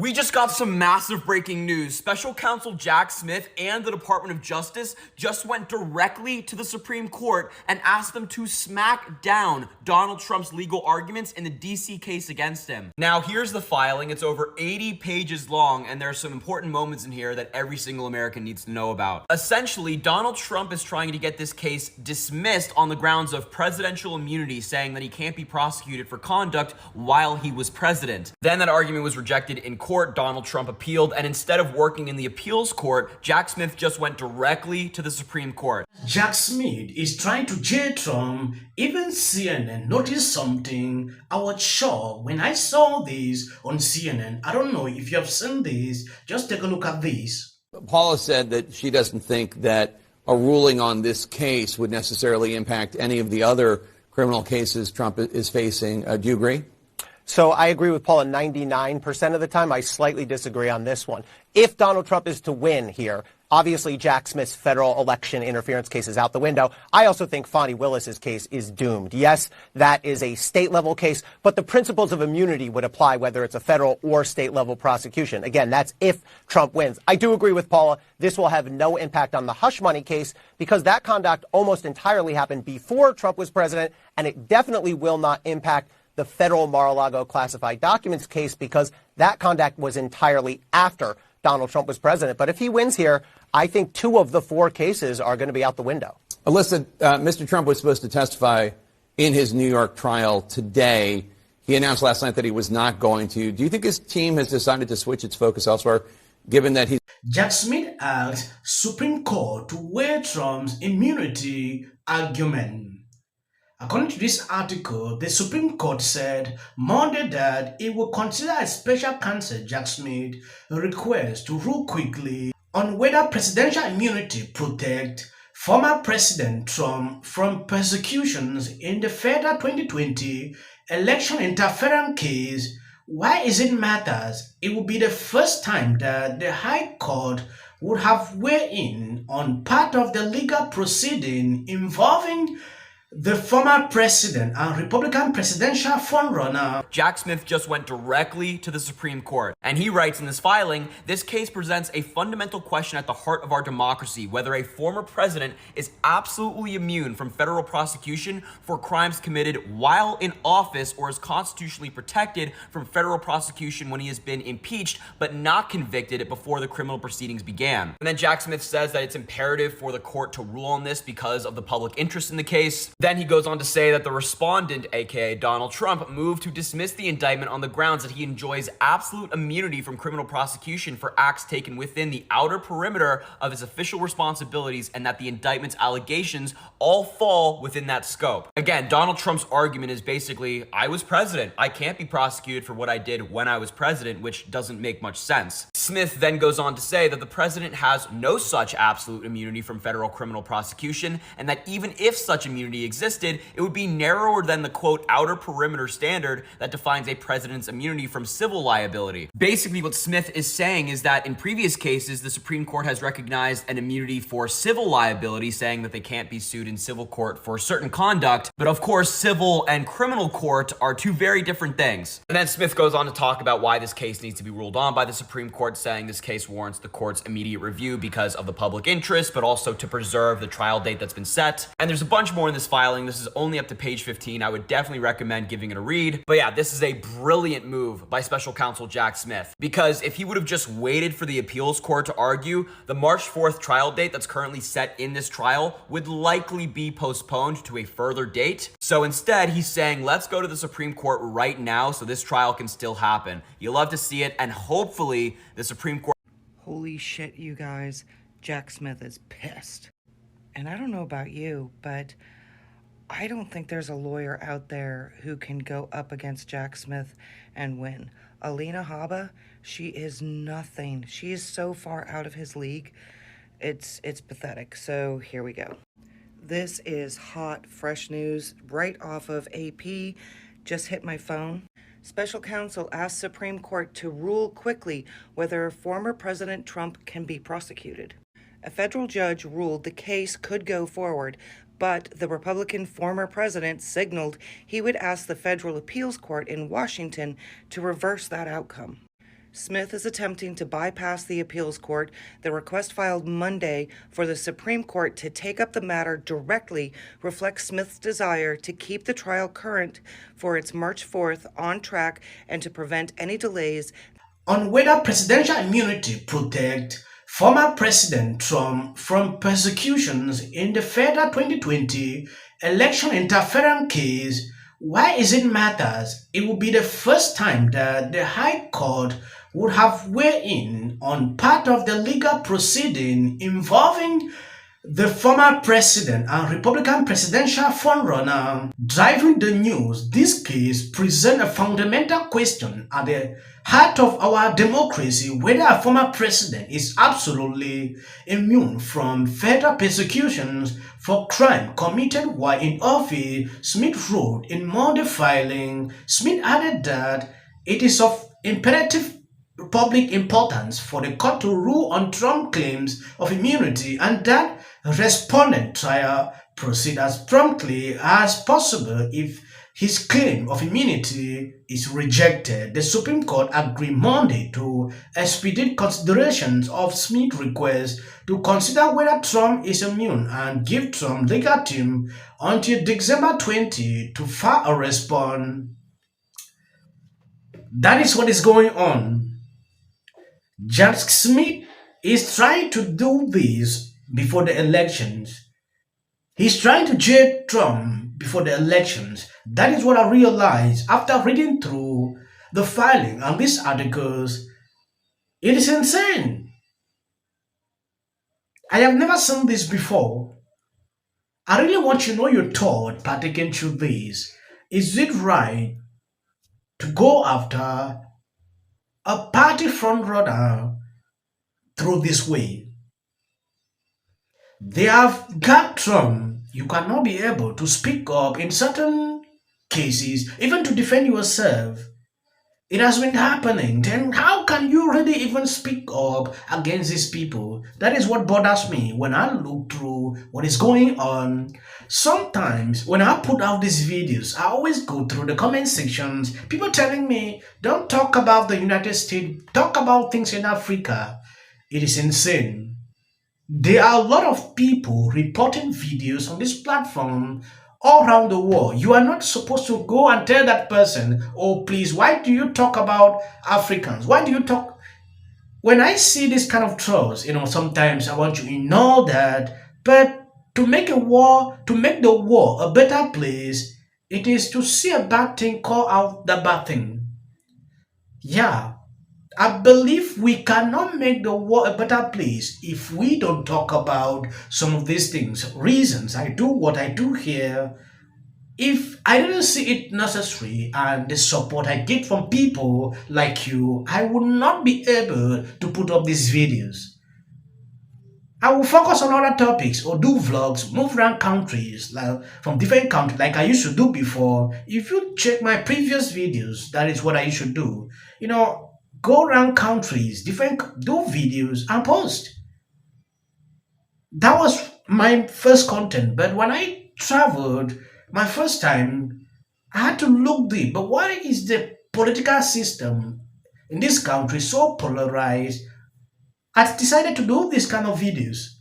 We just got some massive breaking news. Special counsel Jack Smith and the Department of Justice just went directly to the Supreme Court and asked them to smack down Donald Trump's legal arguments in the DC case against him. Now, here's the filing. It's over 80 pages long, and there are some important moments in here that every single American needs to know about. Essentially, Donald Trump is trying to get this case dismissed on the grounds of presidential immunity, saying that he can't be prosecuted for conduct while he was president. Then that argument was rejected in court. Donald Trump appealed, and instead of working in the appeals court, Jack Smith just went directly to the Supreme Court. Jack Smith is trying to jail Trump. Even CNN noticed something. I was shocked when I saw this on CNN. I don't know if you have seen this. Just take a look at this. Paula said that she doesn't think that a ruling on this case would necessarily impact any of the other criminal cases Trump is facing. Do you agree? So I agree with Paula 99% of the time. I slightly disagree on this one. If Donald Trump is to win here, obviously Jack Smith's federal election interference case is out the window. I also think Fani Willis's case is doomed. Yes, that is a state-level case, but the principles of immunity would apply whether it's a federal or state-level prosecution. Again, that's if Trump wins. I do agree with Paula. This will have no impact on the hush money case because that conduct almost entirely happened before Trump was president, and it definitely will not impact the federal Mar-a-Lago classified documents case because that conduct was entirely after Donald Trump was president. But if he wins here, I think 2 of the 4 cases are going to be out the window. Alyssa, Mr. Trump was supposed to testify in his New York trial today. He announced last night that he was not going to. Do you think his team has decided to switch its focus elsewhere, given that he's... Jack Smith asked Supreme Court to weigh Trump's immunity argument. According to this article, the Supreme Court said Monday that it will consider a special counsel Jack Smith request to rule quickly on whether presidential immunity protect former President Trump from persecutions in the federal 2020 election interference case. Why is it matters? It will be the first time that the High Court would have weighed in on part of the legal proceeding involving the former president and Republican presidential frontrunner. Jack Smith just went directly to the Supreme Court. And he writes in this filing, this case presents a fundamental question at the heart of our democracy, whether a former president is absolutely immune from federal prosecution for crimes committed while in office or is constitutionally protected from federal prosecution when he has been impeached but not convicted before the criminal proceedings began. And then Jack Smith says that it's imperative for the court to rule on this because of the public interest in the case. Then he goes on to say that the respondent, aka Donald Trump, moved to dismiss the indictment on the grounds that he enjoys absolute immunity from criminal prosecution for acts taken within the outer perimeter of his official responsibilities and that the indictment's allegations all fall within that scope. Again, Donald Trump's argument is basically, I was president. I can't be prosecuted for what I did when I was president, which doesn't make much sense. Smith then goes on to say that the president has no such absolute immunity from federal criminal prosecution and that even if such immunity existed, it would be narrower than the quote outer perimeter standard that defines a president's immunity from civil liability. Basically, what Smith is saying is that in previous cases, the Supreme Court has recognized an immunity for civil liability, saying that they can't be sued in civil court for certain conduct. But of course, civil and criminal court are 2 very different things. And then Smith goes on to talk about why this case needs to be ruled on by the Supreme Court, saying this case warrants the court's immediate review because of the public interest, but also to preserve the trial date that's been set. And there's a bunch more in this filing. This is only up to page 15. I would definitely recommend giving it a read. But yeah, this is a brilliant move by special counsel Jack Smith, because if he would have just waited for the appeals court to argue, the March 4th trial date that's currently set in this trial would likely be postponed to a further date. So instead, he's saying, let's go to the Supreme Court right now so this trial can still happen. You'll love to see it, and hopefully the Supreme Court... Holy shit, you guys. Jack Smith is pissed. And I don't know about you, but I don't think there's a lawyer out there who can go up against Jack Smith and win. Alina Habba, she is nothing. She is so far out of his league. It's pathetic. So here we go. This is hot, fresh news right off of AP. Just hit my phone. Special counsel asked Supreme Court to rule quickly whether former President Trump can be prosecuted. A federal judge ruled the case could go forward, but the Republican former president signaled he would ask the federal appeals court in Washington to reverse that outcome. Smith is attempting to bypass the appeals court. The request filed Monday for the Supreme Court to take up the matter directly reflects Smith's desire to keep the trial current for its March 4th on track and to prevent any delays on whether presidential immunity protect former President Trump from persecutions in the federal 2020 election interference case. Why is it matters? It will be the first time that the High Court would have weighed in on part of the legal proceeding involving the former president and Republican presidential frontrunner driving the news. This case presents a fundamental question at the heart of our democracy, whether a former president is absolutely immune from federal persecutions for crime committed while in office. Smith wrote in Monday filing. Smith added that it is of imperative public importance for the court to rule on Trump's claims of immunity and that respondent trial proceed as promptly as possible. If his claim of immunity is rejected, the Supreme Court agreed Monday to expedite considerations of Smith's request to consider whether Trump is immune and give Trump legal team until December 20 to file a response. That is what is going on. Jack Smith is trying to do this before the elections. He's trying to jail Trump before the elections. That is what I realized after reading through the filing and these articles. It is insane. I have never seen this before. I really want you to know your thought partaking through this. Is it right to go after a party frontrunner through this way? They have got Trump. You cannot be able to speak up in certain cases, even to defend yourself. It has been happening. Then how can you really even speak up against these people? That is what bothers me when I look through what is going on. Sometimes when I put out these videos, I always go through the comment sections. People telling me, don't talk about the United States, talk about things in Africa. It is insane. There are a lot of people reporting videos on this platform all around the world. You are not supposed to go and tell that person, oh please, why do you talk about Africans? Why do you talk? When I see this kind of trolls, sometimes I want to ignore that. But to make the world a better place, it is to see a bad thing, call out the bad thing. Yeah. I believe we cannot make the world a better place if we don't talk about some of these things. Reasons I do what I do here. If I didn't see it necessary and the support I get from people like you, I would not be able to put up these videos. I will focus on other topics or do vlogs, move around countries, like from different countries like I used to do before. If you check my previous videos, that is what I used to do. Go around countries, do videos and post. That was my first content. But when I traveled my first time, I had to look deep. But why is the political system in this country so polarized? I decided to do this kind of videos.